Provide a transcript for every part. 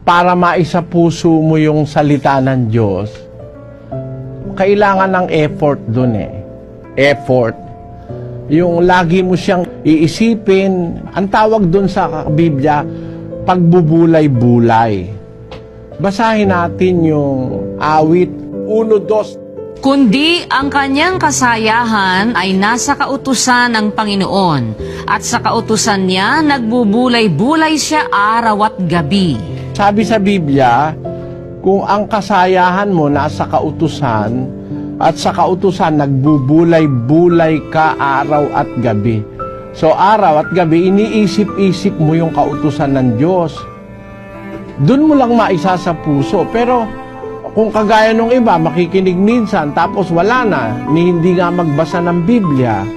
para maisapuso mo yung salita ng Diyos, kailangan ng effort dun eh. Effort. Yung lagi mo siyang iisipin, ang tawag dun sa Biblia, pagbubulay-bulay. Basahin natin yung awit 1-2. Kundi ang kanyang kasayahan ay nasa kautusan ng Panginoon, at sa kautusan niya nagbubulay-bulay siya araw at gabi. Sabi sa Biblia, kung ang kasayahan mo nasa kautusan, at sa kautusan nagbubulay-bulay ka araw at gabi. So araw at gabi, iniisip-isip mo yung kautusan ng Diyos. Doon mo lang maisa sa puso. Pero kung kagaya nung iba, makikinig minsan, tapos wala na, hindi nga magbasa ng Biblia,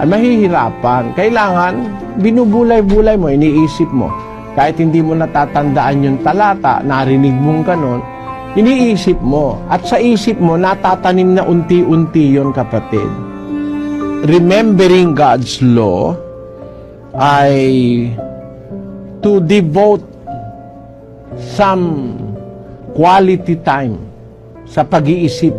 ay mahihirapan. Kailangan, binubulay-bulay mo, iniisip mo. Kahit hindi mo natatandaan yung talata, narinig mong ganon, iniisip mo. At sa isip mo, natatanim na unti-unti yon, kapatid. Remembering God's law ay to devote some quality time sa pag-iisip.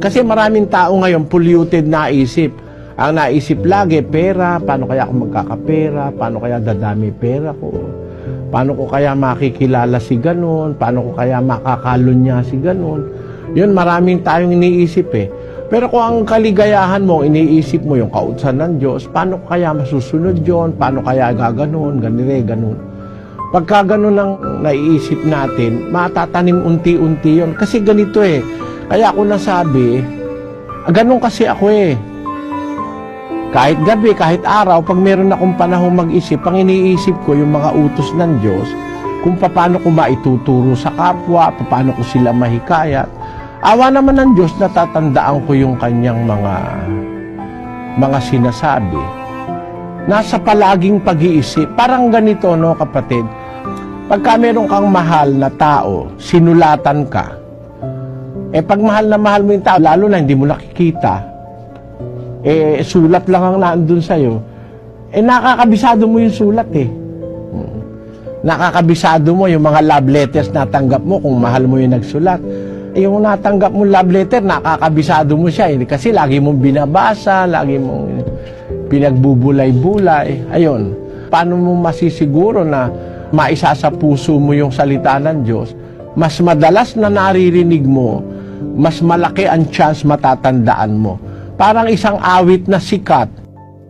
Kasi maraming tao ngayon polluted na isip. Ang naisip lagi, pera, paano kaya ako magkakapera, paano kaya dadami pera ko, paano ko kaya makikilala si ganon, paano ko kaya makakalunya si ganon. Yun, maraming tayong iniisip eh. Pero kung ang kaligayahan mo, iniisip mo yung kautusan ng Diyos, paano kaya masusunod yun, paano kaya gaganon, ganire, ganon. Pagka ganun ang naiisip natin, matatanim unti-unti yun. Kasi ganito eh. Kaya ako nasabi, ganun kasi ako eh. Kahit gabi, kahit araw, pag meron akong panahon mag-isip, ang iniisip ko yung mga utos ng Diyos, kung paano ko maituturo sa kapwa, paano ko sila mahikayat. Awa naman ng Diyos, natatandaan ko yung kanyang mga sinasabi. Nasa palaging pag-iisip. Parang ganito, no, kapatid? Pagka meron kang mahal na tao, sinulatan ka. Pag mahal na mahal mo yung tao, lalo na hindi mo nakikita, sulat lang ang naandun sa'yo, nakakabisado mo yung sulat eh. Nakakabisado mo yung mga love letters na tanggap mo kung mahal mo yung nagsulat. Yung natanggap mo love letter, nakakabisado mo siya eh. Kasi lagi mong binabasa, lagi mong pinagbubulay-bulay. Ayun. Paano mo masisiguro na maisa sa puso mo yung salita ng Diyos? Mas madalas na naririnig mo, mas malaki ang chance matatandaan mo. Parang isang awit na sikat.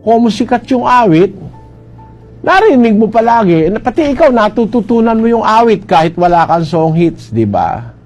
Kung sikat yung awit, narinig mo palagi. Pati ikaw, natututunan mo yung awit kahit wala kang song hits, di ba?